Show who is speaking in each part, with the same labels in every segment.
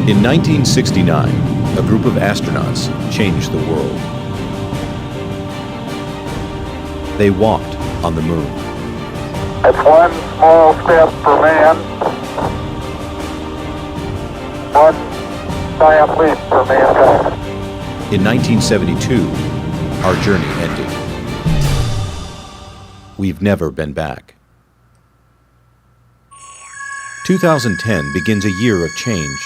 Speaker 1: In 1969, a group of astronauts changed the world. They walked on the moon.
Speaker 2: It's one small step for man, one giant leap for mankind.
Speaker 1: In 1972, our journey ended. We've never been back. 2010 begins a year of change.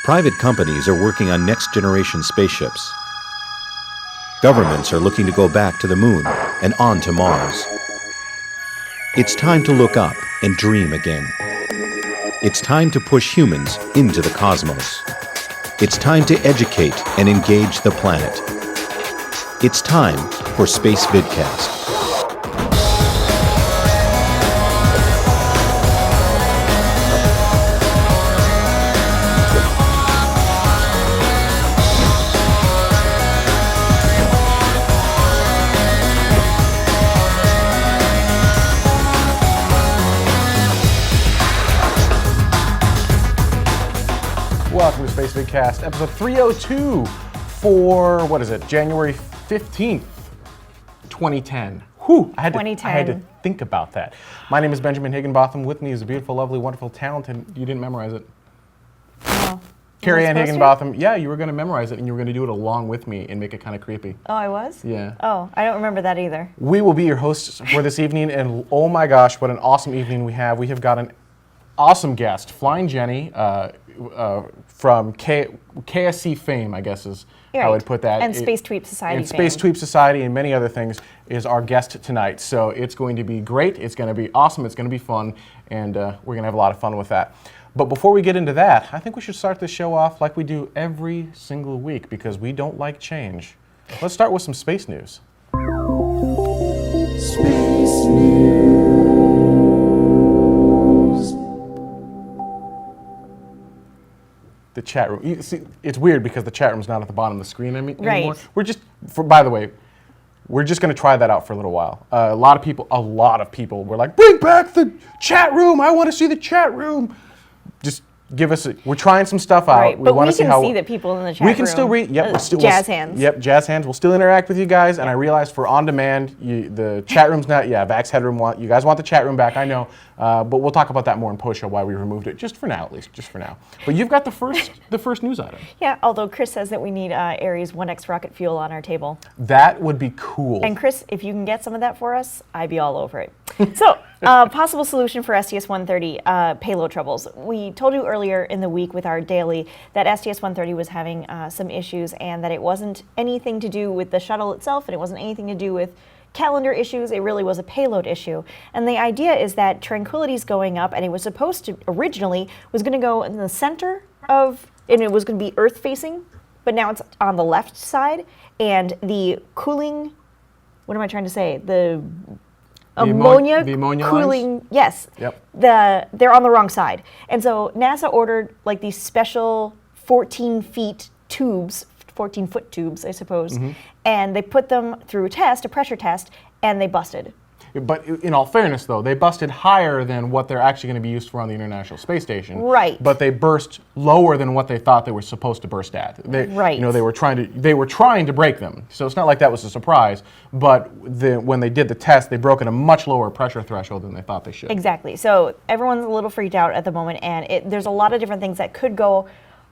Speaker 1: Private companies are working on next-generation spaceships. Governments are looking to go back to the moon and on to Mars. It's time to look up and dream again. It's time to push humans into the cosmos. It's time to educate and engage the planet. It's time for Spacevidcast.
Speaker 3: Welcome to Spacevidcast, episode 302 for, what is it, January 15th, 2010. Whew, I had to think about that. My name is Benjamin Higginbotham. With me is a beautiful, lovely, wonderful, talented, you didn't memorize it.
Speaker 4: Oh.
Speaker 3: Carrie Ann Higginbotham. Yeah, you were going to memorize it and you were going to do it along with me and make it kind of creepy.
Speaker 4: Oh, I was?
Speaker 3: Yeah.
Speaker 4: Oh, I don't remember that either.
Speaker 3: We will be your hosts for this evening, and oh my gosh, what an awesome evening we have. We have got an awesome guest, FlyingJenny, from KSC fame, I guess is how I would put that.
Speaker 4: And Space Tweeps Society
Speaker 3: and Space Tweeps Society and many other things is our guest tonight. So it's going to be great, it's going to be awesome, it's going to be fun, and we're going to have a lot of fun with that. But before we get into that, I think we should start the show off like we do every single week because we don't like change. Let's start with some space news.
Speaker 5: Space news.
Speaker 3: The chat room. You see, it's weird because the chat room's not at the bottom of the screen anymore.
Speaker 4: Right.
Speaker 3: We're just, by the way, we're just going to try that out for a little while. A lot of people were like, bring back the chat room. I want to see the chat room. Just give us we're trying some stuff out.
Speaker 4: Right, but we can see the people in the chat room.
Speaker 3: We can still read. Yep,
Speaker 4: jazz hands.
Speaker 3: Yep, jazz hands. We'll still interact with you guys. And I realized for on demand, the chat room's not. Yeah, Vax Headroom you guys want the chat room back. I know, but we'll talk about that more in post show why we removed it. Just for now, at least. Just for now. But you've got the first news item.
Speaker 4: Yeah. Although Chris says that we need Ares 1X rocket fuel on our table.
Speaker 3: That would be cool.
Speaker 4: And Chris, if you can get some of that for us, I'd be all over it. So, possible solution for STS-130 payload troubles. We told you earlier in the week with our daily that STS-130 was having some issues and that it wasn't anything to do with the shuttle itself and it wasn't anything to do with calendar issues. It really was a payload issue. And the idea is that Tranquility's going up and it was supposed to originally was going to go in the center of, and it was going to be Earth facing, but now it's on the left side and the cooling, what am I trying to say? The ammonia cooling,
Speaker 3: lines?
Speaker 4: Yes.
Speaker 3: Yep.
Speaker 4: They're on the wrong side. And so NASA ordered like these special 14-foot tubes, I suppose, and they put them through a pressure test, and they busted.
Speaker 3: But in all fairness, though, they busted higher than what they're actually going to be used for on the International Space Station.
Speaker 4: Right.
Speaker 3: But they burst lower than what they thought they were supposed to burst at.
Speaker 4: Right.
Speaker 3: You know, they were trying to break them. So it's not like that was a surprise. But when they did the test, they broke at a much lower pressure threshold than they thought they should.
Speaker 4: Exactly. So everyone's a little freaked out at the moment, and there's a lot of different things that could go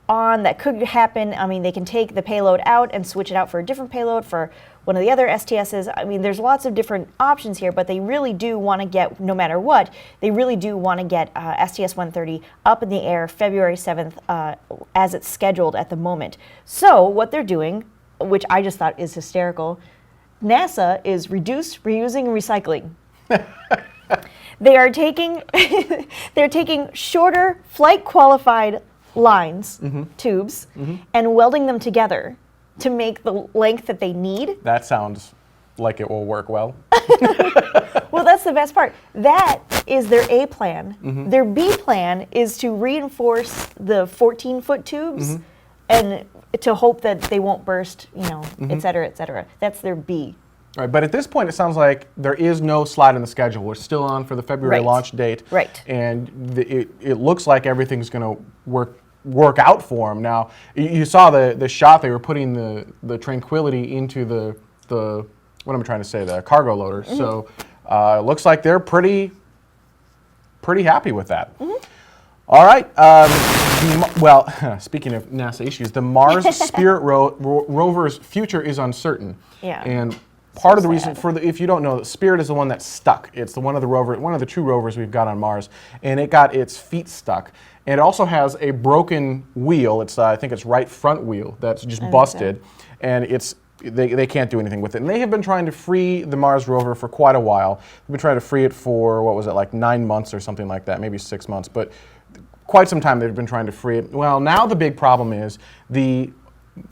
Speaker 4: on, that could happen. I mean, they can take the payload out and switch it out for a different payload for one of the other STSs. I mean, there's lots of different options here, but they really do want to get, no matter what, they really do want to get STS-130 up in the air February 7th as it's scheduled at the moment. So what they're doing, which I just thought is hysterical, NASA is reduce, reusing, recycling. They are taking, they're taking shorter flight qualified lines, tubes, and welding them together to make the length that they need.
Speaker 3: That sounds like it will work well.
Speaker 4: Well, that's the best part. That is their A plan. Their B plan is to reinforce the 14-foot tubes and to hope that they won't burst, et cetera, et cetera. That's their B.
Speaker 3: Right, but at this point, it sounds like there is no slide in the schedule. We're still on for the February launch date.
Speaker 4: Right.
Speaker 3: And it looks like everything's going to work work out for them. Now, you saw the shot they were putting the Tranquility into the what am I trying to say, the cargo loader. So it looks like they're pretty happy with that. All right. Well, speaking of NASA issues, the Mars Spirit rover's future is uncertain.
Speaker 4: Yeah.
Speaker 3: And part of the reason
Speaker 4: sad.
Speaker 3: if you don't know, Spirit is the one that's stuck. It's one of the two rovers we've got on Mars, and it got its feet stuck. And it also has a broken wheel. It's I think it's right front wheel that's just busted, and they can't do anything with it. And they have been trying to free the Mars rover for quite a while. They've been trying to free it for, what was it, like 9 months or something like that, maybe 6 months. But quite some time they've been trying to free it. Well, now the big problem is the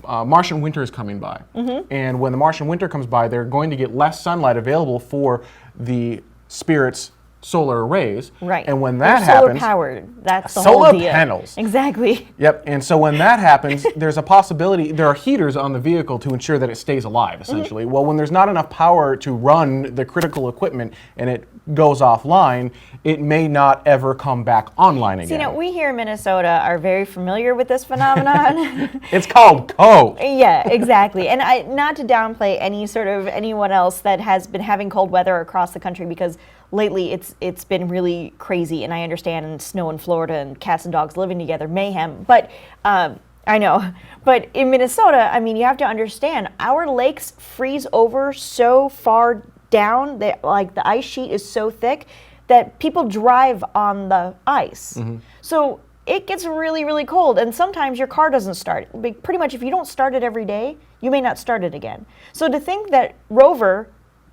Speaker 3: Martian winter is coming by. And when the Martian winter comes by, they're going to get less sunlight available for the Spirit's solar arrays.
Speaker 4: Right.
Speaker 3: And when that
Speaker 4: They're solar
Speaker 3: happens,
Speaker 4: powered. That's the
Speaker 3: solar
Speaker 4: whole deal.
Speaker 3: panels.
Speaker 4: Exactly.
Speaker 3: Yep, and so when that happens, there's a possibility, there are heaters on the vehicle to ensure that it stays alive, essentially. Well, when there's not enough power to run the critical equipment and it goes offline, it may not ever come back online again.
Speaker 4: See, now, we here in Minnesota are very familiar with this phenomenon.
Speaker 3: It's called cold.
Speaker 4: Yeah, exactly. And not to downplay anyone else that has been having cold weather across the country, because lately it's been really crazy, and I understand, and snow in Florida and cats and dogs living together, mayhem. But I know. But in Minnesota, I mean, you have to understand, our lakes freeze over so far down that, like, the ice sheet is so thick that people drive on the ice. So it gets really, really cold, and sometimes your car doesn't start. Pretty much, if you don't start it every day, you may not start it again. So to think that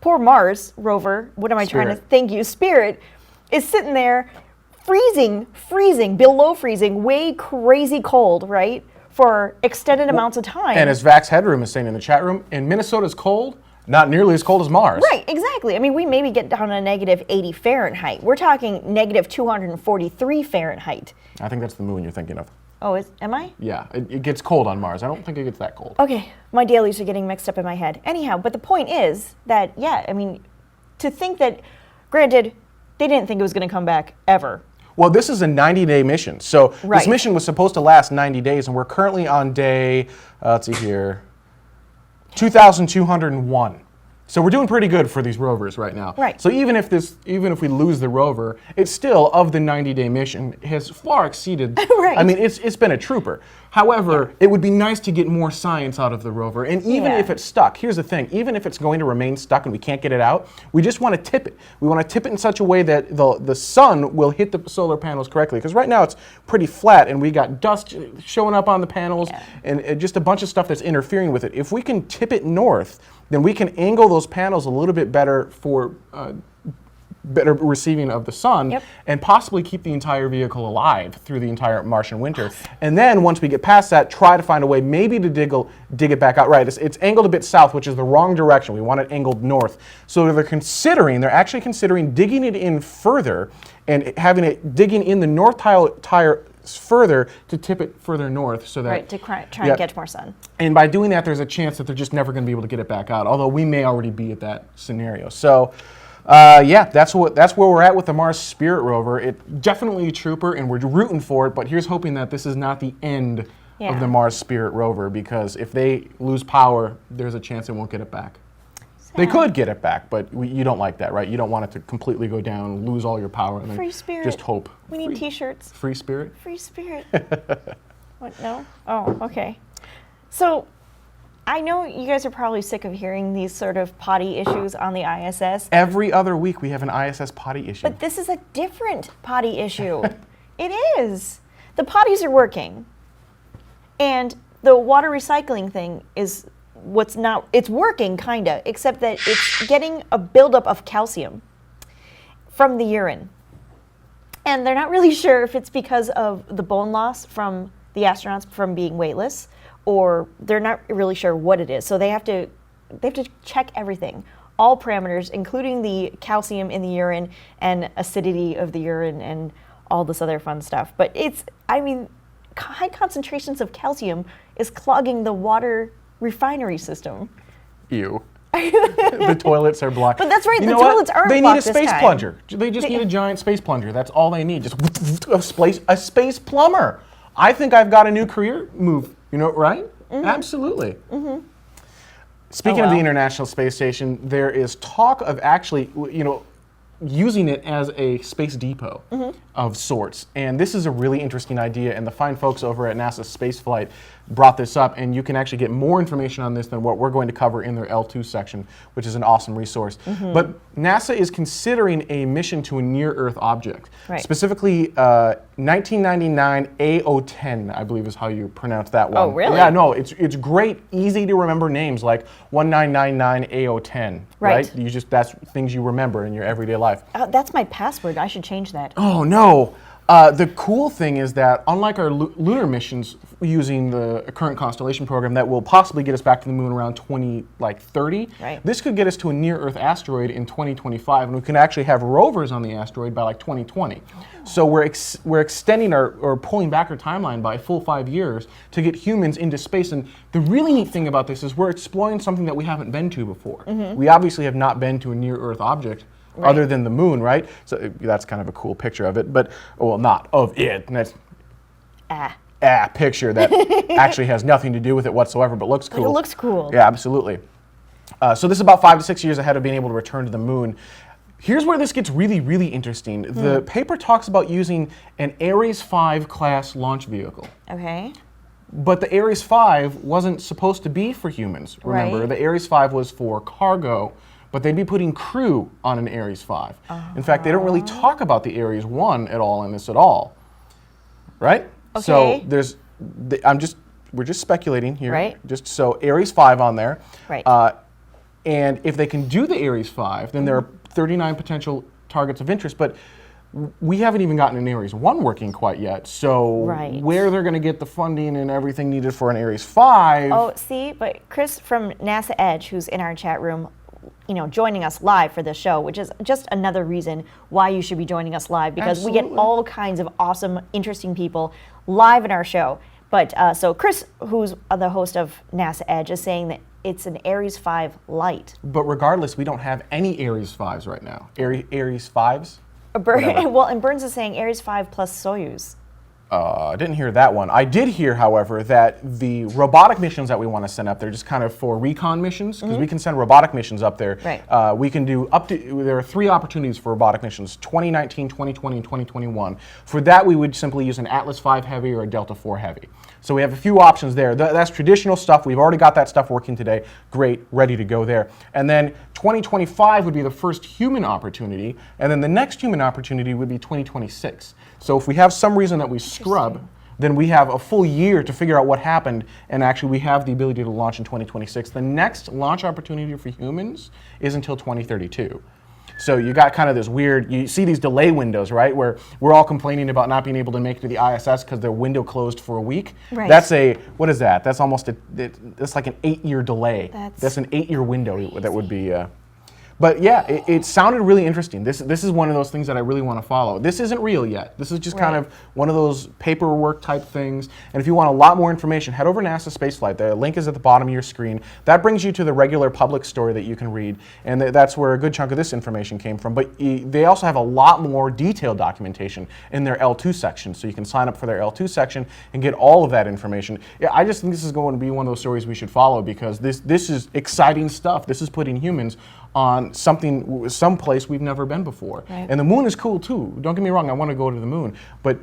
Speaker 4: poor Mars rover, what am I trying to thank you, Spirit, is sitting there freezing, below freezing, way crazy cold, right, for extended amounts of time.
Speaker 3: And as Vax Headroom is saying in the chat room, in Minnesota's cold, not nearly as cold as Mars.
Speaker 4: Right, exactly. I mean, we maybe get down to negative 80 Fahrenheit. We're talking negative 243 Fahrenheit.
Speaker 3: I think that's the moon you're thinking of.
Speaker 4: Oh, am I?
Speaker 3: Yeah, it gets cold on Mars. I don't think it gets that cold.
Speaker 4: Okay, my dailies are getting mixed up in my head. Anyhow, but the point is that, yeah, I mean, to think that, granted, they didn't think it was going to come back ever.
Speaker 3: Well, this is a 90-day mission. So
Speaker 4: Right.
Speaker 3: This mission was supposed to last 90 days, and we're currently on day, let's see here, 2,201. So we're doing pretty good for these rovers right now.
Speaker 4: Right.
Speaker 3: So even if we lose the rover, it's still, of the 90-day mission, has far exceeded.
Speaker 4: Right.
Speaker 3: I mean, it's been a trooper. However, it would be nice to get more science out of the rover. And even
Speaker 4: Yeah.
Speaker 3: if it's stuck, here's the thing, even if it's going to remain stuck and we can't get it out, we just want to tip it. We want to tip it in such a way that the sun will hit the solar panels correctly. Because right now it's pretty flat and we got dust showing up on the panels and just a bunch of stuff that's interfering with it. If we can tip it north, then we can angle those panels a little bit better for better receiving of the sun, and possibly keep the entire vehicle alive through the entire Martian winter. Awesome. And then once we get past that, try to find a way maybe to dig it back out. Right, it's angled a bit south, which is the wrong direction. We want it angled north. So they're actually considering digging it in further and having it digging in the north tire further to tip it further north, so that
Speaker 4: to try and catch more sun.
Speaker 3: And by doing that, there's a chance that they're just never going to be able to get it back out. Although we may already be at that scenario. So, that's where we're at with the Mars Spirit rover. It's definitely a trooper, and we're rooting for it. But here's hoping that this is not the end of the Mars Spirit rover, because if they lose power, there's a chance they won't get it back. They could get it back, but you don't like that, right? You don't want it to completely go down, lose all your power, and then
Speaker 4: Free Spirit.
Speaker 3: just hope.
Speaker 4: We need T-shirts.
Speaker 3: Free Spirit?
Speaker 4: Free Spirit. What? No? Oh, okay. So, I know you guys are probably sick of hearing these sort of potty issues on the ISS.
Speaker 3: Every other week we have an ISS potty issue.
Speaker 4: But this is a different potty issue. It is. The potties are working. And the water recycling thing is it's working, kind of, except that it's getting a buildup of calcium from the urine. And they're not really sure if it's because of the bone loss from the astronauts from being weightless, or they're not really sure what it is. So they have to check everything, all parameters, including the calcium in the urine and acidity of the urine and all this other fun stuff. But high concentrations of calcium is clogging the water refinery system.
Speaker 3: Ew. The toilets are blocked.
Speaker 4: But that's right,
Speaker 3: You
Speaker 4: the
Speaker 3: know what?
Speaker 4: toilets aren't
Speaker 3: They need a
Speaker 4: blocked this
Speaker 3: space
Speaker 4: time.
Speaker 3: plunger. They just need a giant space plunger. That's all they need. Just a space plumber. I think I've got a new career move, right? Absolutely. Speaking of the International Space Station, there is talk of actually, using it as a space depot of sorts. And this is a really interesting idea, and the fine folks over at NASA Spaceflight brought this up, and you can actually get more information on this than what we're going to cover in their L2 section, which is an awesome resource. But NASA is considering a mission to a near-Earth object.
Speaker 4: Right.
Speaker 3: Specifically, 1999 AO10, I believe is how you pronounce that one.
Speaker 4: Oh, really?
Speaker 3: Yeah, no, it's great, easy to remember names like 1999 AO10, right? That's things you remember in your everyday life.
Speaker 4: That's my password. I should change that.
Speaker 3: Oh no! The cool thing is that unlike our lunar missions using the current constellation program that will possibly get us back to the moon around 2030,
Speaker 4: Right.
Speaker 3: this could get us to a near-Earth asteroid in 2025, and we can actually have rovers on the asteroid by 2020. So we're extending or pulling back our timeline by a full 5 years to get humans into space. And the really neat thing about this is we're exploring something that we haven't been to before. We obviously have not been to a near-Earth object. Other than the moon, right? So that's kind of a cool picture of it, but, well, not of it. And that's picture that actually has nothing to do with it whatsoever, but looks cool.
Speaker 4: But it looks cool.
Speaker 3: Yeah, absolutely. So this is about 5 to 6 years ahead of being able to return to the moon. Here's where this gets really, really interesting. The paper talks about using an Ares 5 class launch vehicle.
Speaker 4: Okay.
Speaker 3: But the Ares 5 wasn't supposed to be for humans, remember?
Speaker 4: Right.
Speaker 3: The Ares 5 was for cargo, but they'd be putting crew on an Ares 5. In fact, they don't really talk about the Ares 1 at all in this at all. Right?
Speaker 4: Okay.
Speaker 3: So we're just speculating here.
Speaker 4: Right.
Speaker 3: Just so Ares 5 on there.
Speaker 4: Right.
Speaker 3: And if they can do the Ares 5, then there are 39 potential targets of interest, but we haven't even gotten an Ares 1 working quite yet. So
Speaker 4: Right.
Speaker 3: where they're going to get the funding and everything needed for an Ares 5.
Speaker 4: Oh, see, but Chris from NASA Edge, who's in our chat room, joining us live for this show, which is just another reason why you should be joining us live, because we get all kinds of awesome, interesting people live in our show. But so Chris, who's the host of NASA Edge, is saying that it's an Ares 5 Lite.
Speaker 3: But regardless, we don't have any Ares 5s right now. Ares 5s?
Speaker 4: Well, and Burns is saying Ares 5 plus Soyuz.
Speaker 3: I didn't hear that one. I did hear, however, that the robotic missions that we want to send up there, just kind of for recon missions, because we can send robotic missions up there.
Speaker 4: Right.
Speaker 3: We can do there are 3 opportunities for robotic missions, 2019, 2020, and 2021. For that, we would simply use an Atlas V Heavy or a Delta IV Heavy. So we have a few options there. That's traditional stuff. We've already got that stuff working today. Great, ready to go there. And then 2025 would be the first human opportunity, and then the next human opportunity would be 2026. So if we have some reason that we scrub, then we have a full year to figure out what happened, and actually we have the ability to launch in 2026. The next launch opportunity for humans is until 2032. So you got kind of this weird, you see these delay windows, right, where we're all complaining about not being able to make it to the ISS because their window closed for a week.
Speaker 4: Right.
Speaker 3: That's what is that? That's almost that's like an 8-year delay. That's an 8-year window
Speaker 4: crazy.
Speaker 3: That would be. But yeah, it sounded really interesting. This is one of those things that I really want to follow. This isn't real yet. This is just kind of one of those paperwork type things. And if you want a lot more information, head over to NASA Spaceflight. The link is at the bottom of your screen. That brings you to the regular public story that you can read. And that's where a good chunk of this information came from. But they also have a lot more detailed documentation in their L2 section. So you can sign up for their L2 section and get all of that information. Yeah, I just think this is going to be one of those stories we should follow, because this is exciting stuff. This is putting humans on someplace we've never been before.
Speaker 4: Right.
Speaker 3: And the moon is cool too. Don't get me wrong, I want to go to the moon. But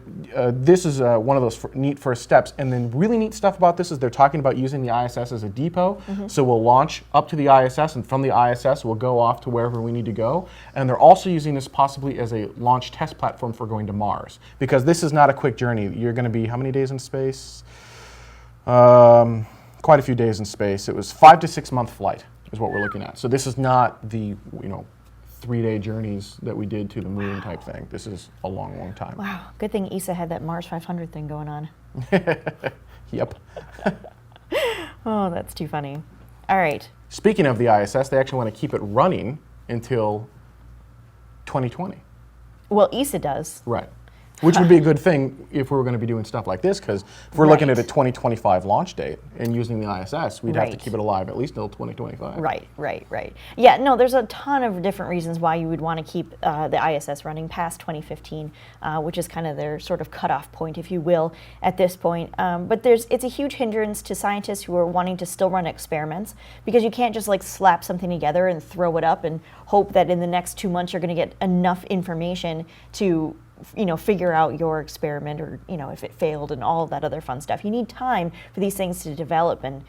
Speaker 3: this is one of those neat first steps. And then really neat stuff about this is they're talking about using the ISS as a depot. So we'll launch up to the ISS, and from the ISS we'll go off to wherever we need to go. And they're also using this possibly as a launch test platform for going to Mars. Because this is not a quick journey. You're going to be how many days in space? Quite a few days in space. It was 5 to 6 month flight is what we're looking at. So this is not the 3-day journeys that we did to the moon type thing. This is a long, long time.
Speaker 4: Wow, good thing ESA had that Mars 500 thing going on.
Speaker 3: Yep.
Speaker 4: Oh, that's too funny. All right.
Speaker 3: Speaking of the ISS, they actually want to keep it running until 2020.
Speaker 4: Well, ESA does.
Speaker 3: Right. Which would be a good thing if we were going to be doing stuff like this, because if we're looking at a 2025 launch date and using the ISS, we'd have to keep it alive at least till 2025.
Speaker 4: Right. Yeah, no, there's a ton of different reasons why you would want to keep the ISS running past 2015, which is kind of their sort of cutoff point, if you will, at this point. But it's a huge hindrance to scientists who are wanting to still run experiments, because you can't just like slap something together and throw it up and hope that in the next 2 months you're going to get enough information to figure out your experiment, or, if it failed and all of that other fun stuff. You need time for these things to develop, and,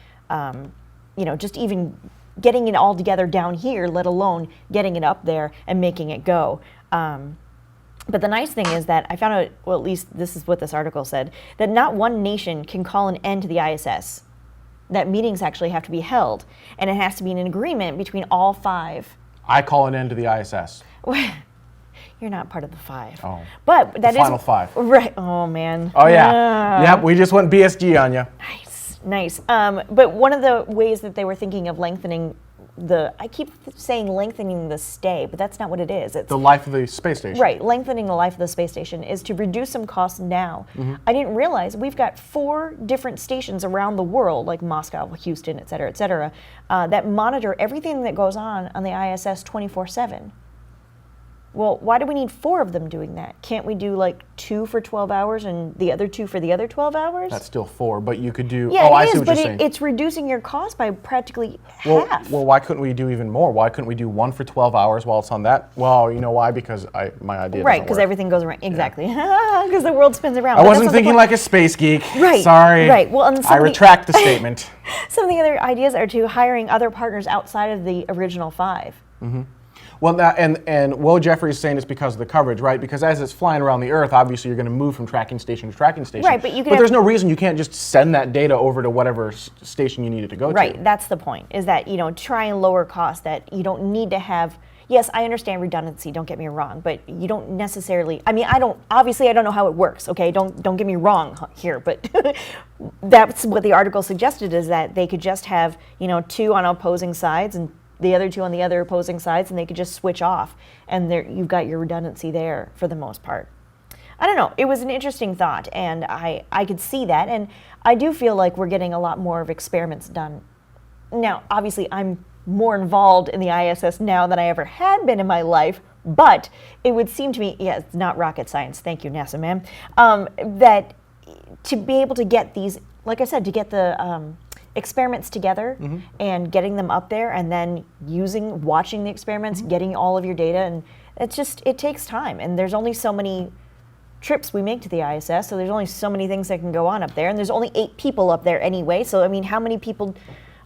Speaker 4: just even getting it all together down here, let alone getting it up there and making it go. But the nice thing is that I found out, well, at least this is what this article said, that not one nation can call an end to the ISS. That meetings actually have to be held, and it has to be an agreement between all 5.
Speaker 3: I call an end to the ISS.
Speaker 4: You're not part of the 5.
Speaker 3: Oh.
Speaker 4: But that is
Speaker 3: final 5.
Speaker 4: Right. Oh man.
Speaker 3: Oh yeah. Yep, we just went BSG on you.
Speaker 4: Nice. But one of the ways that they were thinking of lengthening I keep saying lengthening the stay, but that's not what it is. It's
Speaker 3: the life of the space station.
Speaker 4: Right. Lengthening the life of the space station is to reduce some costs now. I didn't realize we've got 4 different stations around the world, like Moscow, Houston, et cetera, that monitor everything that goes on the ISS 24/7. Well, why do we need 4 of them doing that? Can't we do like 2 for 12 hours and the other 2 for the other 12 hours?
Speaker 3: That's still 4, but you could do.
Speaker 4: Yeah,
Speaker 3: I
Speaker 4: it
Speaker 3: see
Speaker 4: is,
Speaker 3: what
Speaker 4: but
Speaker 3: you're saying.
Speaker 4: it's reducing your cost by practically half.
Speaker 3: Well, why couldn't we do even more? Why couldn't we do 1 for 12 hours while it's on that? Well, you know why? Because my idea.
Speaker 4: Right, because everything goes around. Exactly, because the world spins around.
Speaker 3: I wasn't thinking like a space geek.
Speaker 4: Right.
Speaker 3: Sorry.
Speaker 4: Right. Well, and
Speaker 3: I retract the statement.
Speaker 4: Some of the other ideas are to hiring other partners outside of the original 5.
Speaker 3: Well, now, and Will Jeffrey is saying it's because of the coverage, right? Because as it's flying around the Earth, obviously you're going to move from tracking station to tracking station.
Speaker 4: Right, but
Speaker 3: there's no reason you can't just send that data over to whatever station you need it to go to.
Speaker 4: Right, that's the point, is that, try and lower costs, that you don't need to have. Yes, I understand redundancy, don't get me wrong, but you don't necessarily, I don't know how it works, okay? Don't get me wrong here, but that's what the article suggested, is that they could just have, 2 on opposing sides and the other 2 on the other opposing sides, and they could just switch off, and you've got your redundancy there for the most part. I don't know, it was an interesting thought, and I could see that, and I do feel like we're getting a lot more of experiments done. Now, obviously, I'm more involved in the ISS now than I ever had been in my life, but it would seem to me, it's not rocket science, thank you, NASA man, that to be able to get these, like I said, to get the experiments together and getting them up there, and then watching the experiments, getting all of your data, and it takes time, and there's only so many trips we make to the ISS, so there's only so many things that can go on up there, and there's only 8 people up there anyway, so how many people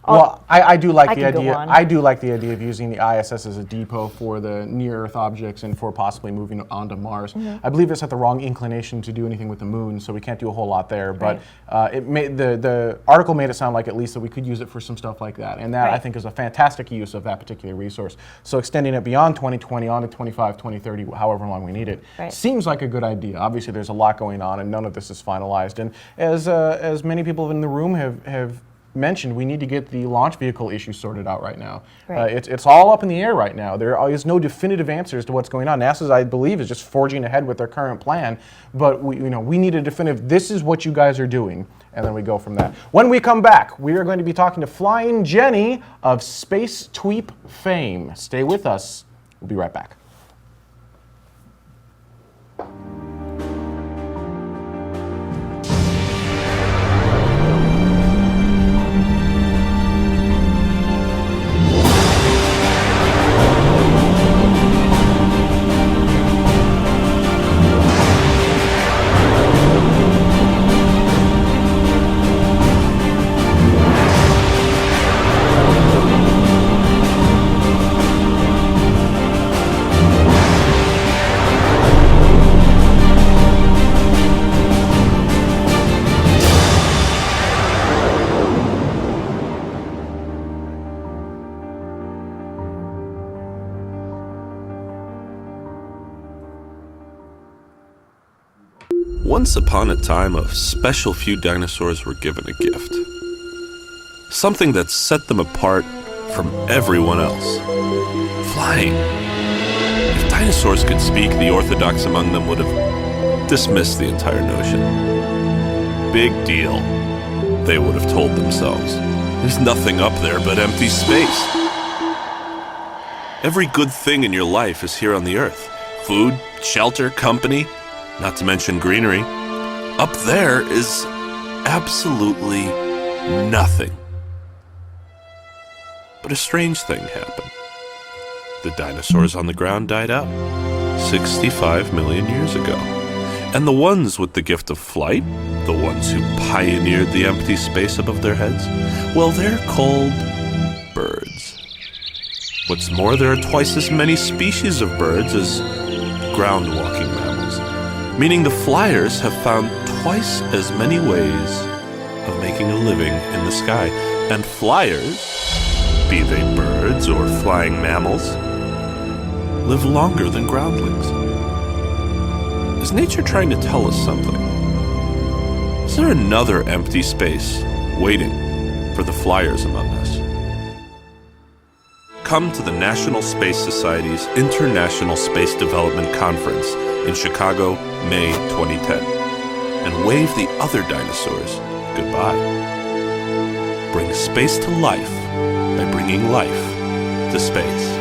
Speaker 3: Well, I do like the
Speaker 4: could go
Speaker 3: idea.
Speaker 4: on.
Speaker 3: I do like the idea of using the ISS as a depot for the near-Earth objects and for possibly moving on to Mars.
Speaker 4: Mm-hmm.
Speaker 3: I believe it's at the wrong inclination to do anything with the Moon, so we can't do a whole lot there.
Speaker 4: Right.
Speaker 3: But the article made it sound like at least that we could use it for some stuff like that, and that I
Speaker 4: Right.
Speaker 3: think is a fantastic use of that particular resource. So extending it beyond 2020 on to 25, 2030, however long we need it,
Speaker 4: Right.
Speaker 3: seems like a good idea. Obviously, there's a lot going on, and none of this is finalized. And as many people in the room have mentioned, we need to get the launch vehicle issue sorted out right now.
Speaker 4: Right.
Speaker 3: It's all up in the air right now. There is no definitive answers to what's going on. NASA's, I believe, is just forging ahead with their current plan, but we need a definitive, this is what you guys are doing, and then we go from that. When we come back, we are going to be talking to FlyingJenny of Space Tweep fame. Stay with us. We'll be right back.
Speaker 6: Once upon a time, a special few dinosaurs were given a gift. Something that set them apart from everyone else. Flying. If dinosaurs could speak, the orthodox among them would have dismiss the entire notion. Big deal, they would have told themselves. There's nothing up there but empty space. Every good thing in your life is here on the Earth. Food, shelter, company, not to mention greenery. Up there is absolutely nothing. But a strange thing happened. The dinosaurs on the ground died out 65 million years ago. And the ones with the gift of flight, the ones who pioneered the empty space above their heads, well, they're called birds. What's more, there are twice as many species of birds as ground-walking mammals, meaning the flyers have found twice as many ways of making a living in the sky. And flyers, be they birds or flying mammals, live longer than groundlings. Is nature trying to tell us something? Is there another empty space waiting for the flyers among us? Come to the National Space Society's International Space Development Conference in Chicago, May 2010, and wave the other dinosaurs goodbye. Bring space to life by bringing life to space.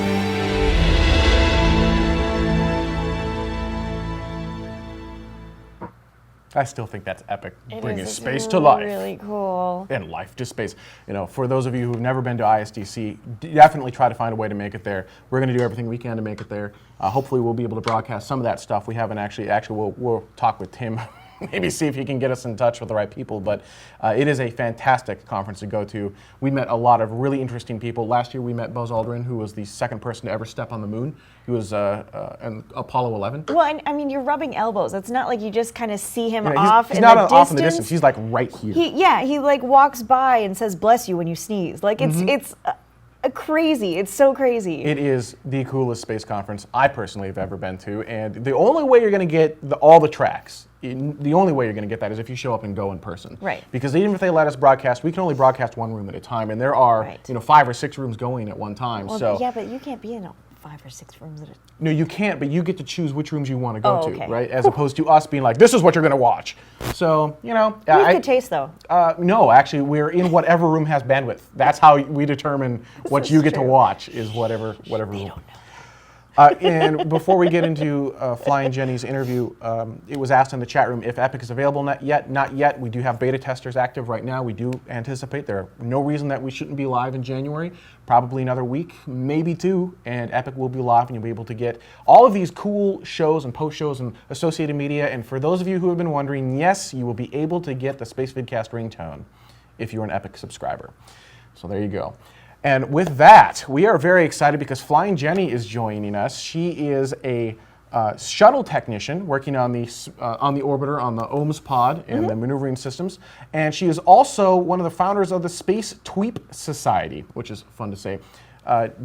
Speaker 3: I still think that's epic. Bringing
Speaker 4: It's
Speaker 3: space to life.
Speaker 4: Really cool.
Speaker 3: And life to space. You know, for those of you who've never been to ISDC, definitely try to find a way to make it there. We're going to do everything we can to make it there. Hopefully, we'll be able to broadcast some of that stuff. We haven't actually. We'll talk with Tim. Maybe see if he can get us in touch with the right people. But it is a fantastic conference to go to. We met a lot of really interesting people. Last year we met Buzz Aldrin, who was the second person to ever step on the moon. He was in Apollo 11.
Speaker 4: Well, and I mean, you're rubbing elbows. It's not like you just kind of see him
Speaker 3: Yeah,
Speaker 4: off
Speaker 3: he's
Speaker 4: in
Speaker 3: not
Speaker 4: the
Speaker 3: off in the
Speaker 4: distance.
Speaker 3: distance. He's like right here.
Speaker 4: He like walks by and says "bless you" when you sneeze. Like it's crazy. It's so crazy.
Speaker 3: It is the coolest space conference I personally have ever been to, and the only way you're going to get all the tracks, the only way you're going to get that is if you show up and go in person.
Speaker 4: Right.
Speaker 3: Because even if they let us broadcast, we can only broadcast one room at a time, and there are
Speaker 4: Right.
Speaker 3: 5 or 6 rooms going at one time.
Speaker 4: Well,
Speaker 3: so
Speaker 4: yeah, but you can't be in 5 or 6 rooms at a
Speaker 3: no, you can't, but you get to choose which rooms you want to go
Speaker 4: Oh,
Speaker 3: to,
Speaker 4: okay.
Speaker 3: right? As opposed to us being like, this is what you're going to watch. So,
Speaker 4: You have good taste, though.
Speaker 3: no, actually, we're in whatever room has bandwidth. That's how we determine what
Speaker 4: This
Speaker 3: you
Speaker 4: is
Speaker 3: get to
Speaker 4: true.
Speaker 3: watch is whatever
Speaker 4: They
Speaker 3: room.
Speaker 4: don't know.
Speaker 3: And before we get into Flying Jenny's interview, it was asked in the chat room if Epic is available. Not yet. Not yet. We do have beta testers active right now. We do anticipate there are no reason that we shouldn't be live in January. Probably another week, maybe 2, and Epic will be live, and you'll be able to get all of these cool shows and post shows and associated media. And for those of you who have been wondering, yes, you will be able to get the Spacevidcast ringtone if you're an Epic subscriber. So there you go. And with that, we are very excited because Flying Jenny is joining us. She is a shuttle technician working on the orbiter, on the OMS pod and the maneuvering systems. And she is also one of the founders of the Space Tweep Society, which is fun to say.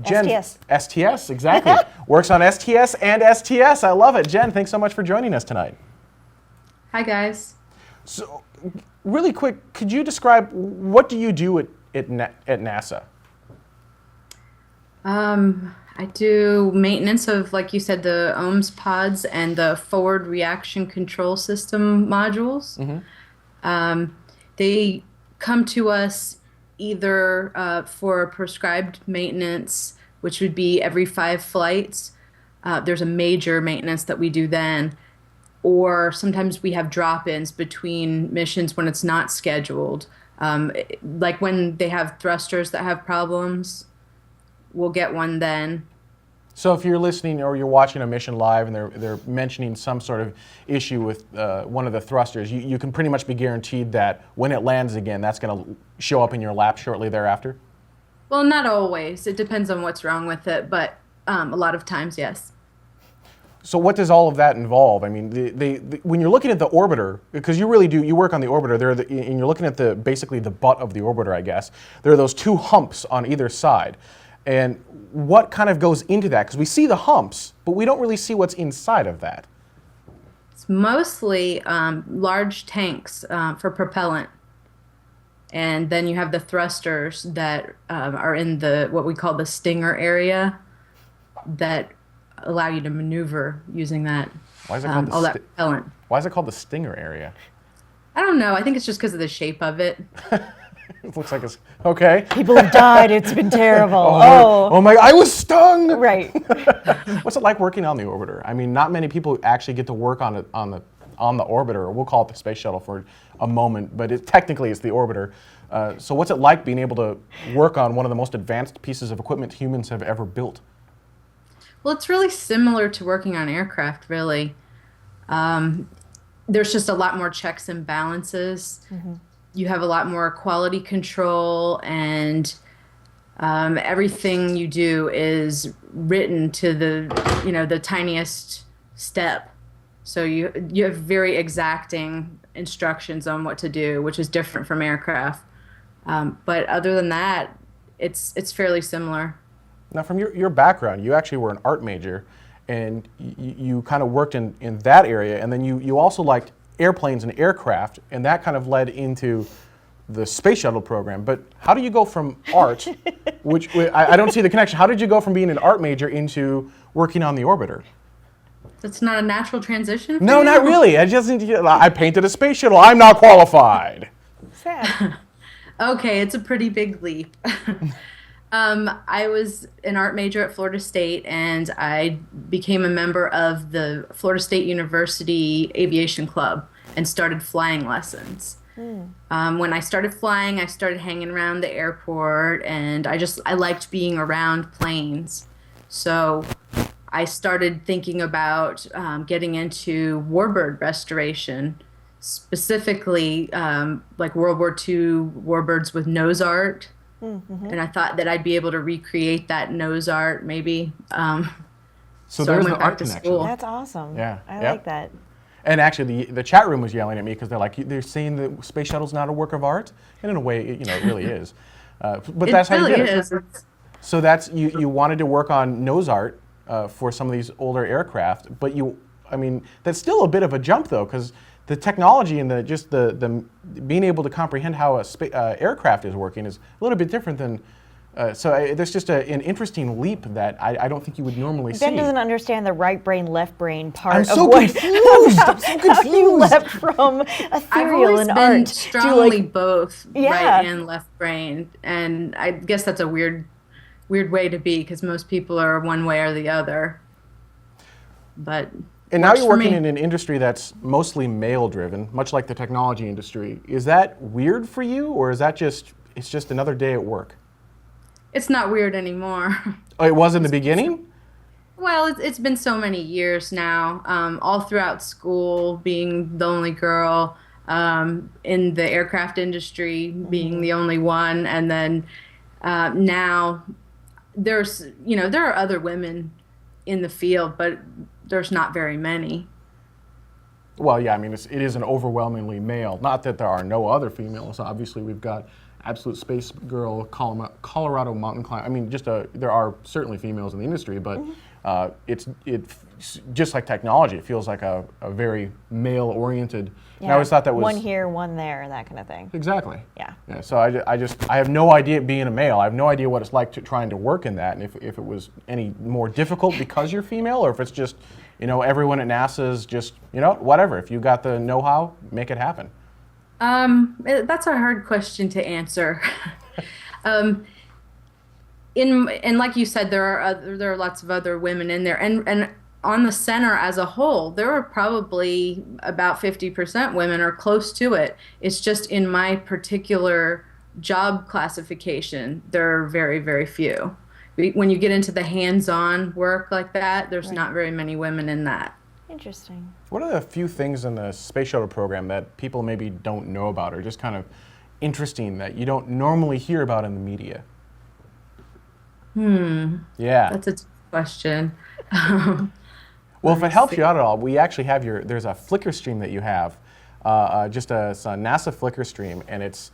Speaker 3: Jen,
Speaker 4: STS.
Speaker 3: STS, exactly. Works on STS and STS. I love it. Jen, thanks so much for joining us tonight.
Speaker 5: Hi, guys.
Speaker 3: So, really quick, could you describe what do you do at NASA?
Speaker 5: I do maintenance of, like you said, the OMS pods and the forward reaction control system modules. They come to us either for prescribed maintenance, which would be every 5 flights. There's a major maintenance that we do then. Or sometimes we have drop-ins between missions when it's not scheduled. Like when they have thrusters that have problems, we'll get one then.
Speaker 3: So if you're listening or you're watching a mission live and they're mentioning some sort of issue with one of the thrusters, you can pretty much be guaranteed that when it lands again, that's going to show up in your lap shortly thereafter?
Speaker 5: Well, not always. It depends on what's wrong with it, but a lot of times, yes.
Speaker 3: So what does all of that involve? I mean, when you're looking at the orbiter, because you really do, you work on the orbiter, and you're looking at basically the butt of the orbiter, I guess. There are those 2 humps on either side. And what kind of goes into that? Because we see the humps, but we don't really see what's inside of that.
Speaker 5: It's mostly large tanks for propellant. And then you have the thrusters that are in what we call the stinger area that allow you to maneuver using that,
Speaker 3: Why is it called
Speaker 5: all that propellant.
Speaker 3: Why is it called the Stinger area?
Speaker 5: I don't know. I think it's just because of the shape of it.
Speaker 3: It looks like it's okay.
Speaker 4: People have died. It's been terrible.
Speaker 3: Oh my! I was stung.
Speaker 4: Right.
Speaker 3: What's it like working on the orbiter? I mean, not many people actually get to work on it on the orbiter. We'll call it the space shuttle for a moment, but technically it's the orbiter. So what's it like being able to work on one of the most advanced pieces of equipment humans have ever built?
Speaker 5: Well, it's really similar to working on aircraft, really. There's just a lot more checks and balances. You have a lot more quality control, and everything you do is written to the tiniest step. So you have very exacting instructions on what to do, which is different from aircraft. But other than that, it's fairly similar.
Speaker 3: Now, from your background, you actually were an art major, and you kind of worked in that area, and then you also liked airplanes and aircraft, and that kind of led into the space shuttle program. But how do you go from art, which I don't see the connection, how did you go from being an art major into working on the orbiter?
Speaker 5: That's not a natural transition?
Speaker 3: No, not really. I painted a space shuttle. I'm not qualified.
Speaker 4: Sad.
Speaker 5: Okay, it's a pretty big leap. I was an art major at Florida State, and I became a member of the Florida State University Aviation Club and started flying lessons. When I started flying, I started hanging around the airport, and I liked being around planes. So I started thinking about getting into warbird restoration, specifically like World War II warbirds with nose art. And I thought that I'd be able to recreate that nose art, maybe.
Speaker 3: So
Speaker 5: I
Speaker 3: there's
Speaker 5: went
Speaker 3: the
Speaker 5: back
Speaker 3: art
Speaker 5: to
Speaker 3: connection.
Speaker 5: school.
Speaker 4: That's awesome.
Speaker 3: Yeah.
Speaker 4: I
Speaker 3: Yep.
Speaker 4: like that.
Speaker 3: And actually, the chat room was yelling at me because they're saying the space shuttle's not a work of art, and in a way, it really is. But that's how you did it. So that's you wanted to work on nose art for some of these older aircraft, but that's still a bit of a jump though, because the technology and the being able to comprehend how a aircraft is working is a little bit different than. There's just an interesting leap that I don't think you would normally see.
Speaker 4: Ben doesn't understand the right brain, left brain part
Speaker 3: I'm
Speaker 4: of
Speaker 3: so
Speaker 4: what
Speaker 3: confused. I'm so confused.
Speaker 4: how you left from
Speaker 5: I've
Speaker 4: ethereal
Speaker 5: always
Speaker 4: and
Speaker 5: been
Speaker 4: art
Speaker 5: strongly
Speaker 4: to
Speaker 5: both
Speaker 4: Yeah.
Speaker 5: right and left brain, and I guess that's a weird way to be because most people are one way or the other. But
Speaker 3: And now
Speaker 5: works
Speaker 3: you're
Speaker 5: for
Speaker 3: working
Speaker 5: me.
Speaker 3: in an industry that's mostly male-driven, much like the technology industry. Is that weird for you, or is that it's just another day at work?
Speaker 5: It's not weird anymore.
Speaker 3: Oh, it was in the beginning?
Speaker 5: Well, it's been so many years now, all throughout school, being the only girl, in the aircraft industry, being the only one, and then now there are other women in the field, but there's not very many.
Speaker 3: Well, yeah, it is an overwhelmingly male. Not that there are no other females. Obviously, we've got absolute space girl, Colorado mountain climber. There are certainly females in the industry, but it's just like technology. It feels like a very male-oriented. And I always thought that was
Speaker 4: one here, one there, and that kind of thing.
Speaker 3: exactly.
Speaker 4: Yeah.
Speaker 3: So I have no idea being a male. I have no idea what it's like trying to work in that, and if it was any more difficult because you're female, or if it's just everyone at NASA is just whatever. If you got the know-how, make it happen.
Speaker 5: That's a hard question to answer. And like you said, there are lots of other women in there, and on the center as a whole, there are probably about 50% women or close to it. It's just in my particular job classification, there are very, very few. When you get into the hands-on work like that, there's not very many women in that.
Speaker 4: Interesting.
Speaker 3: What are the few things in the space shuttle program that people maybe don't know about, or just kind of interesting that you don't normally hear about in the media? Yeah.
Speaker 5: That's a tough question.
Speaker 3: Well, if it helps you out at all, we actually have there's a Flickr stream that you have, it's a NASA Flickr stream, and it's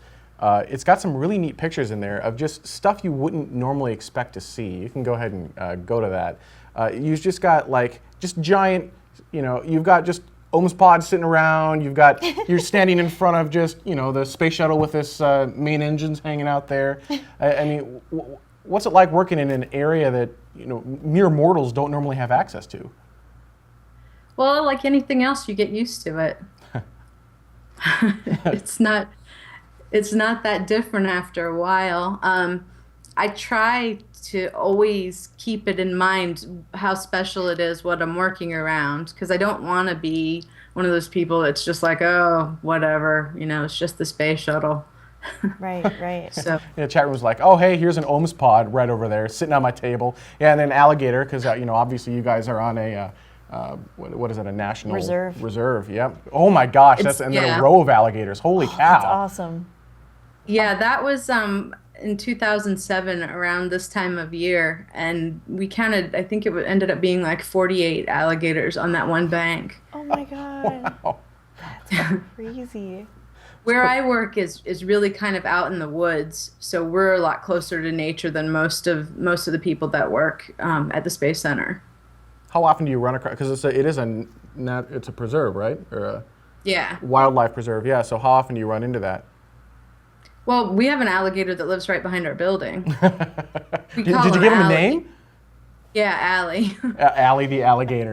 Speaker 3: got some really neat pictures in there of just stuff you wouldn't normally expect to see. You can go ahead and go to that. You've just got just giant, you've got just OMS pods sitting around. You're standing in front of just the space shuttle with this main engines hanging out there. What's it like working in an area that mere mortals don't normally have access to?
Speaker 5: Well, like anything else, you get used to it. It's not it's not that different after a while. I try to always keep it in mind how special it is what I'm working around, because I don't want to be one of those people that's just like, oh, whatever, it's just the space shuttle.
Speaker 4: Right, right.
Speaker 5: So
Speaker 3: The chat room's like, oh, hey, here's an OMS pod right over there sitting on my table. Yeah, and then alligator, because obviously you guys are on a what is it? A national
Speaker 4: Reserve.
Speaker 3: Reserve. Yep. Oh my gosh, and then
Speaker 5: yeah.
Speaker 3: a row of alligators. Holy cow!
Speaker 4: That's awesome.
Speaker 5: yeah, that was in 2007 around this time of year, and we counted. I think ended up being like 48 alligators on that one bank.
Speaker 4: Oh my God.
Speaker 3: Wow.
Speaker 4: That's crazy.
Speaker 5: Where I work is really kind of out in the woods, so we're a lot closer to nature than most of the people that work at the Space Center.
Speaker 3: How often do you run across? Because it's a preserve, right? Or a
Speaker 5: Yeah.
Speaker 3: wildlife preserve. Yeah. So how often do you run into that?
Speaker 5: Well, we have an alligator that lives right behind our building.
Speaker 3: Did you give him a
Speaker 5: Allie.
Speaker 3: name?
Speaker 5: Yeah, Allie.
Speaker 3: Allie the alligator.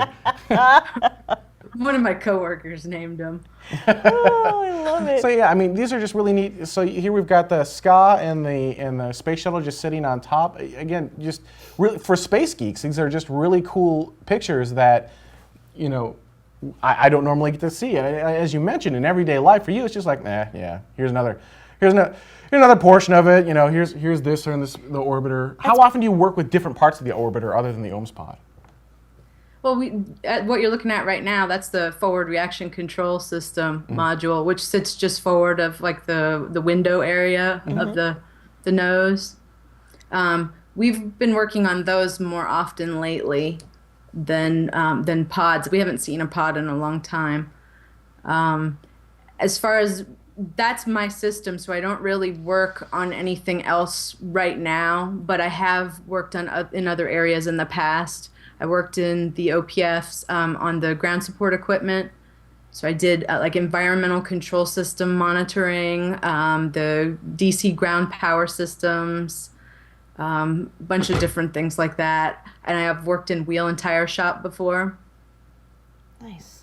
Speaker 5: One of my coworkers named him.
Speaker 4: Oh, I love it.
Speaker 3: So yeah, I mean, these are just really neat. So here we've got the SCA and the space shuttle just sitting on top. Again, just really for Space Geeks, these are just really cool pictures that, I don't normally get to see. And as you mentioned, in everyday life, for you, it's just like, yeah, here's another portion of it. Here's this or the orbiter. How often do you work with different parts of the orbiter other than the OMS pod?
Speaker 5: Well, what you're looking at right now, that's the forward reaction control system module, which sits just forward of like the window area of the nose. We've been working on those more often lately than pods. We haven't seen a pod in a long time. As far as that's my system, so I don't really work on anything else right now, but I have worked in other areas in the past. I worked in the OPFs on the ground support equipment. So I did like environmental control system monitoring, the DC ground power systems, a bunch of different things like that. And I have worked in wheel and tire shop before.
Speaker 4: Nice.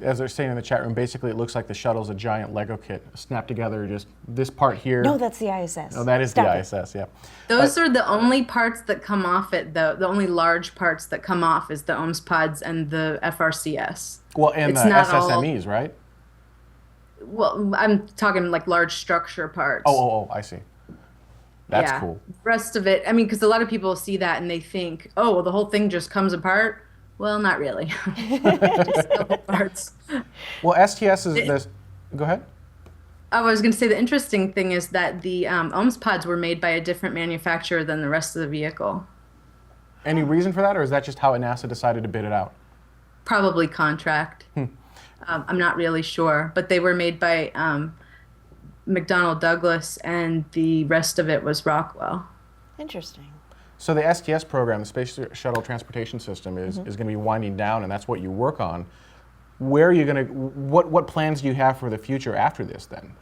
Speaker 3: As they're saying in the chat room, basically it looks like the shuttle's a giant Lego kit, snapped together, just this part here.
Speaker 4: No, that's the ISS.
Speaker 3: Oh, that is
Speaker 4: Stop
Speaker 3: the
Speaker 4: it.
Speaker 3: ISS, yeah.
Speaker 5: Those are the only parts that come off it, though. The only large parts that come off is the OMS pods and the FRCS.
Speaker 3: Well, and
Speaker 5: It's
Speaker 3: the
Speaker 5: not all-
Speaker 3: SSMEs, right?
Speaker 5: Well, I'm talking like large structure parts.
Speaker 3: Oh, I see. That's
Speaker 5: Yeah.
Speaker 3: cool.
Speaker 5: Rest of it, because a lot of people see that and they think, oh, well, the whole thing just comes apart. Well, not really. Just a couple parts.
Speaker 3: Well, STS is this. Go ahead.
Speaker 5: I was going to say the interesting thing is that the OMS pods were made by a different manufacturer than the rest of the vehicle.
Speaker 3: Any reason for that, or is that just how NASA decided to bid it out?
Speaker 5: Probably contract. I'm not really sure, but they were made by McDonnell Douglas, and the rest of it was Rockwell.
Speaker 4: Interesting.
Speaker 3: So the STS program, the Space Shuttle Transportation System, is going to be winding down, and that's what you work on. Where are you going to? What plans do you have for the future after this, then?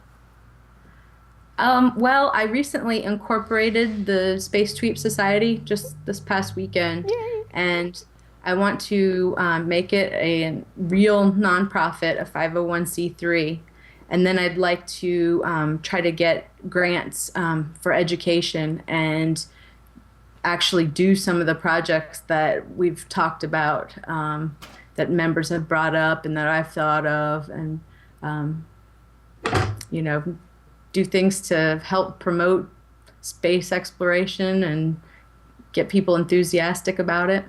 Speaker 5: Well, I recently incorporated the Space Tweeps Society just this past weekend.
Speaker 4: Yay.
Speaker 5: And I want to make it a real nonprofit, a 501c3. And then I'd like to try to get grants for education and actually do some of the projects that we've talked about, that members have brought up and that I've thought of, and do things to help promote space exploration and get people enthusiastic about it.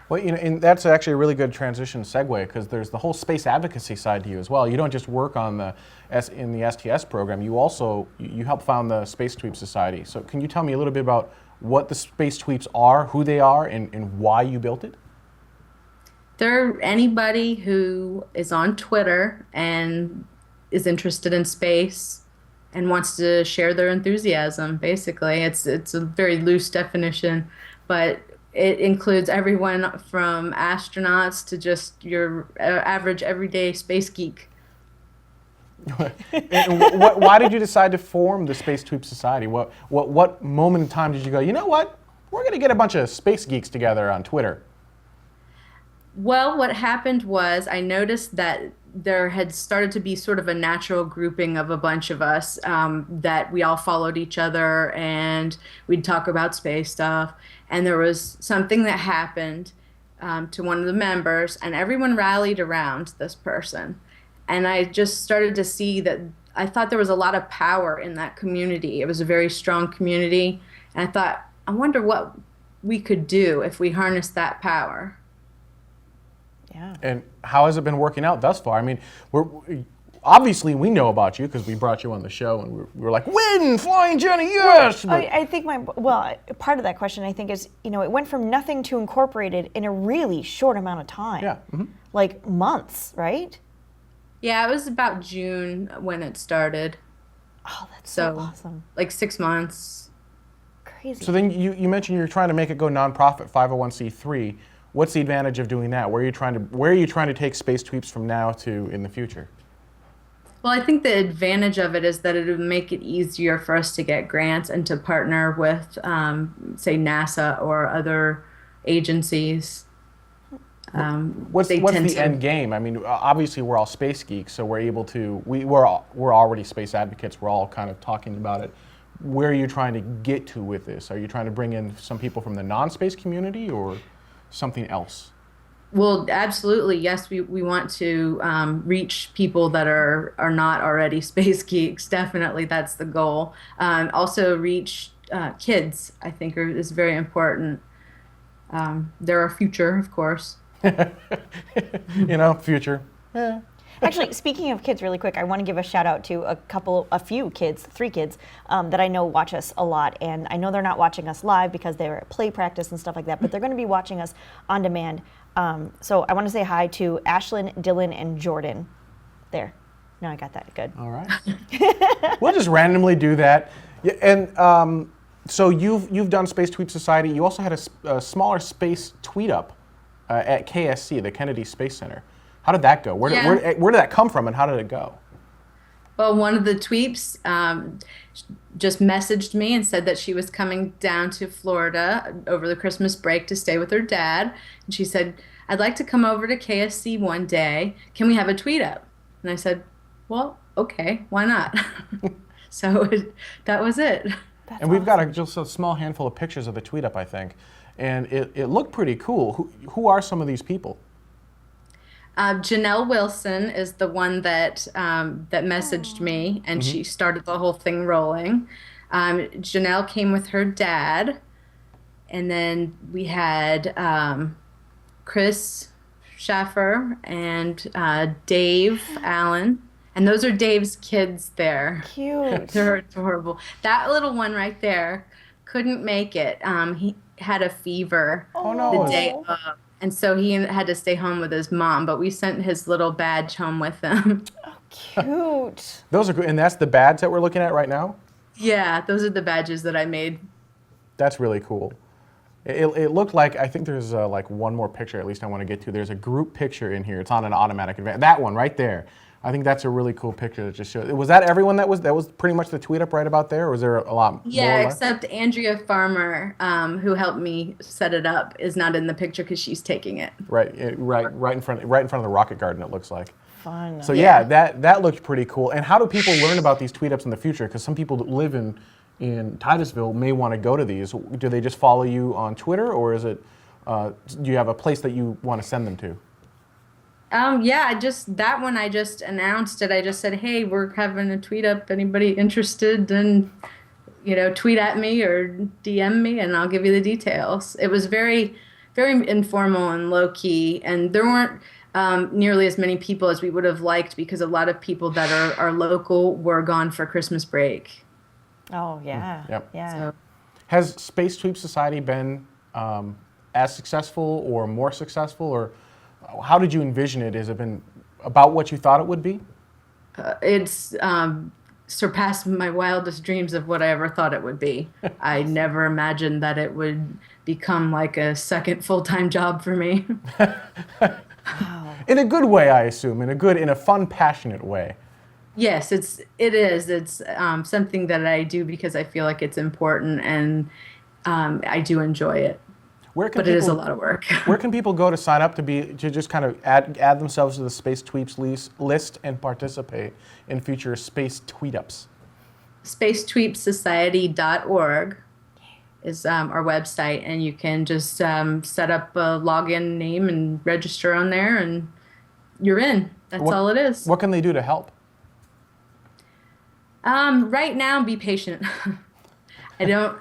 Speaker 3: Well, and that's actually a really good transition segue, because there's the whole space advocacy side to you as well. You don't just work on in the STS program. You also you help found the Space Tweeps Society. So can you tell me a little bit about what the Space Tweeps are, who they are, and why you built it?
Speaker 5: They're anybody who is on Twitter and is interested in space and wants to share their enthusiasm. Basically, it's a very loose definition, but it includes everyone from astronauts to just your average everyday space geek.
Speaker 3: And why did you decide to form the Space Tweeps Society? What moment in time did you go, you know what? We're going to get a bunch of space geeks together on Twitter.
Speaker 5: Well, what happened was I noticed that there had started to be sort of a natural grouping of a bunch of us, that we all followed each other and we'd talk about space stuff. And there was something that happened, to one of the members, and everyone rallied around this person. And I just started to see that I thought there was a lot of power in that community. It was a very strong community. And I thought, I wonder what we could do if we harnessed that power.
Speaker 4: Yeah.
Speaker 3: And how has it been working out thus far? I mean, obviously we know about you because we brought you on the show and we were like, win, FlyingJenny, yes! But
Speaker 4: I think part of that question I think is, it went from nothing to incorporated in a really short amount of time.
Speaker 3: yeah. Mhm.
Speaker 4: Like months, right?
Speaker 5: Yeah, it was about June when it started.
Speaker 4: Oh, that's so
Speaker 5: So,
Speaker 4: awesome.
Speaker 5: like 6 months.
Speaker 4: Crazy.
Speaker 3: So then you mentioned you're trying to make it go nonprofit, 501c3. What's the advantage of doing that? Where are you trying to take Space Tweeps from now to in the future?
Speaker 5: Well, I think the advantage of it is that it would make it easier for us to get grants and to partner with, say, NASA or other agencies.
Speaker 3: What's
Speaker 5: They tend
Speaker 3: the
Speaker 5: to-
Speaker 3: end game? I mean, obviously we're all space geeks, so we're able to. We're already space advocates. We're all kind of talking about it. Where are you trying to get to with this? Are you trying to bring in some people from the non-space community or something else?
Speaker 5: Well, absolutely, yes. We want to reach people that are not already space geeks. Definitely, that's the goal. Also, reach kids. I think is very important. They're our future, of course.
Speaker 3: Future.
Speaker 4: Actually, speaking of kids, really quick, I want to give a shout out to a few kids, 3 kids, that I know watch us a lot. And I know they're not watching us live because they're at play practice and stuff like that, but they're going to be watching us on demand. So I want to say hi to Ashlyn, Dylan, and Jordan. There. No, I got that. Good.
Speaker 3: All right. We'll just randomly do that. Yeah, and so you've done Space Tweep Society. You also had a smaller space tweet up at KSC, the Kennedy Space Center. How did that go? Where did that come from, and how did it go?
Speaker 5: Well, one of the tweeps just messaged me and said that she was coming down to Florida over the Christmas break to stay with her dad. And she said, I'd like to come over to KSC one day. Can we have a tweet up? And I said, well, okay, why not? So that was it.
Speaker 3: And we've got just a small handful of pictures of the tweet up, I think. And it looked pretty cool. Who are some of these people?
Speaker 5: Janelle Wilson is the one that messaged me, and she started the whole thing rolling. Janelle came with her dad, and then we had Chris Schaffer and Dave Allen, and those are Dave's kids there.
Speaker 4: Cute.
Speaker 5: They're adorable. That little one right there couldn't make it. He had a fever
Speaker 3: no.
Speaker 5: the day of. And so he had to stay home with his mom, but we sent his little badge home with him.
Speaker 4: Cute.
Speaker 3: Those are good, and that's the badge that we're looking at right now?
Speaker 5: Yeah, those are the badges that I made.
Speaker 3: That's really cool. It looked like, I think there's like one more picture at least I want to get to. There's a group picture in here. It's on an automatic advance. That one right there. I think that's a really cool picture that just shows. Was that everyone that was pretty much the tweet up right about there, or was there a lot more?
Speaker 5: Yeah, except Andrea Farmer, who helped me set it up, is not in the picture because she's taking it.
Speaker 3: Right in front of the rocket garden, it looks like.
Speaker 4: Fun.
Speaker 3: So yeah, that looked pretty cool. And how do people learn about these tweet ups in the future? Because some people that live in Titusville may want to go to these. Do they just follow you on Twitter, or is it? Do you have a place that you want to send them to?
Speaker 5: Yeah, that one I just announced it. I just said, hey, we're having a tweet up. Anybody interested? And tweet at me or DM me, and I'll give you the details. It was very, very informal and low key, and there weren't nearly as many people as we would have liked because a lot of people that are local were gone for Christmas break.
Speaker 4: Oh, yeah.
Speaker 3: Yep.
Speaker 4: Yeah.
Speaker 5: So,
Speaker 3: Has Space Tweep Society been as successful or more successful, or how did you envision it? Has it been about what you thought it would be?
Speaker 5: it's surpassed my wildest dreams of what I ever thought it would be. I never imagined that it would become like a second full-time job for me.
Speaker 3: In a good way, I assume. In a fun, passionate way.
Speaker 5: Yes, it is. It's something that I do because I feel like it's important, and I do enjoy it.
Speaker 3: Where can
Speaker 5: but it is a lot of work.
Speaker 3: Where can people go to sign up to just kind of add themselves to the Space Tweeps list and participate in future Space Tweetups?
Speaker 5: Spacetweepsociety.org is our website, and you can just set up a login name and register on there, and you're in. That's all it is.
Speaker 3: What can they do to help?
Speaker 5: Right now, be patient. I don't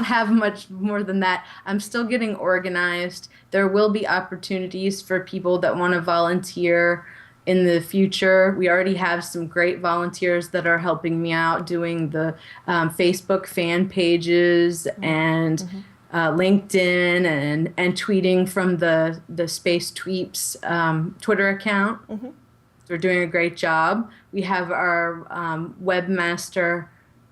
Speaker 5: have much more than that. I'm still getting organized. There will be opportunities for people that want to volunteer in the future. We already have some great volunteers that are helping me out doing the Facebook fan pages and LinkedIn and tweeting from the Space Tweeps Twitter account. They're doing a great job. We have our webmaster,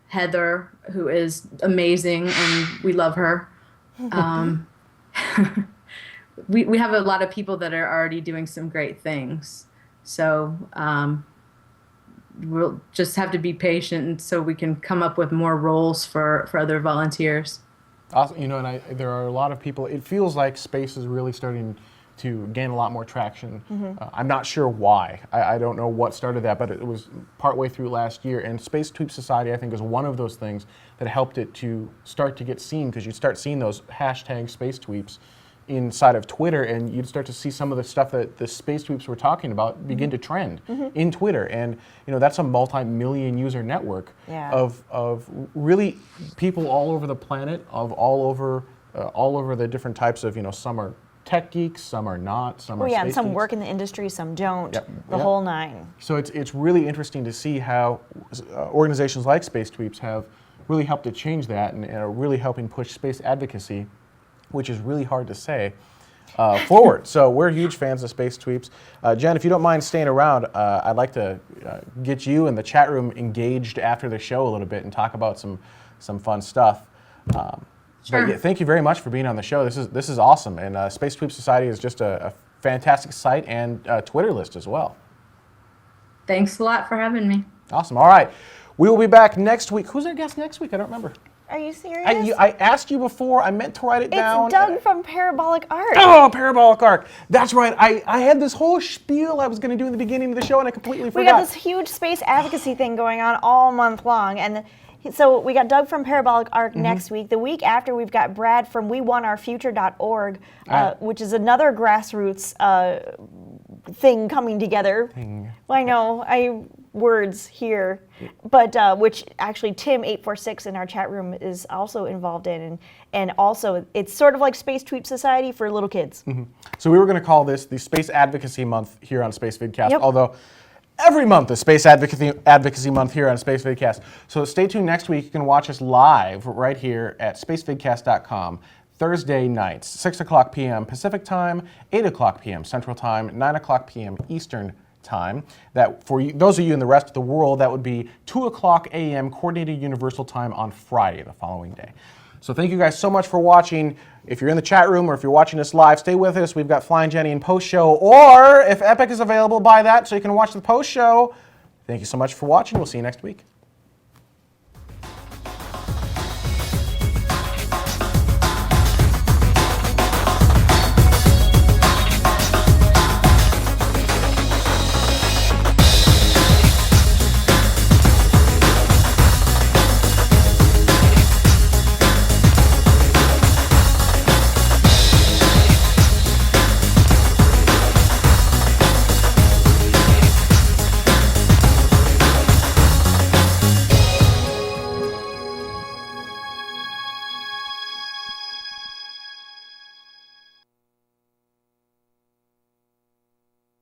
Speaker 5: Heather, who is amazing, and we love her. We have a lot of people that are already doing some great things. So we'll just have to be patient so we can come up with more roles for other volunteers.
Speaker 3: Awesome. And there are a lot of people. It feels like space is really starting to gain a lot more traction. I'm not sure why. I don't know what started that, but it was partway through last year. And Space Tweeps Society, I think, is one of those things that helped it to start to get seen, because you start seeing those hashtag Space Tweeps inside of Twitter, and you'd start to see some of the stuff that the Space Tweeps were talking about begin to trend in Twitter. And that's a multi-million user network of really people all over the planet, of all over the different types of, some are tech geeks, some are not, some are space
Speaker 4: and some
Speaker 3: geeks.
Speaker 4: work in the industry, some don't, the whole nine.
Speaker 3: So it's really interesting to see how organizations like Space Tweeps have really helped to change that and are really helping push space advocacy, which is really hard to say, forward. So we're huge fans of Space Tweeps. Jen, if you don't mind staying around, I'd like to get you and the chat room engaged after the show a little bit and talk about some fun stuff.
Speaker 5: Sure.
Speaker 3: But thank you very much for being on the show. This is awesome, and Space Tweeps Society is just a fantastic site and Twitter list as well.
Speaker 5: Thanks a lot for having me.
Speaker 3: Awesome. All right, we will be back next week. Who's our guest next week? I don't remember.
Speaker 4: Are you serious?
Speaker 3: I asked you before. I meant to write it down.
Speaker 4: It's Doug from Parabolic Arc.
Speaker 3: Oh, Parabolic Arc. That's right. I had this whole spiel I was going to do in the beginning of the show, and I completely forgot.
Speaker 4: We got this huge space advocacy thing going on all month long, and so we got Doug from Parabolic Arc next week. The week after, we've got Brad from WeWantOurFuture.org, which is another grassroots thing coming together. Well, I know, words here, but which actually Tim846 in our chat room is also involved in, and also it's sort of like Space Tweeps Society for little kids.
Speaker 3: So we were going to call this the Space Advocacy Month here on Spacevidcast, although every month is Space Advocacy Month here on Spacevidcast. So stay tuned next week. You can watch us live right here at spacevidcast.com. Thursday nights, 6 o'clock p.m. Pacific Time, 8 o'clock p.m. Central Time, 9 o'clock p.m. Eastern Time. That for you, those of you in the rest of the world, that would be 2 o'clock a.m. Coordinated Universal Time on Friday, the following day. So thank you guys so much for watching. If you're in the chat room or if you're watching us live, stay with us. We've got FlyingJenny in post-show, or if Epic is available, buy that so you can watch the post-show. Thank you so much for watching. We'll see you next week.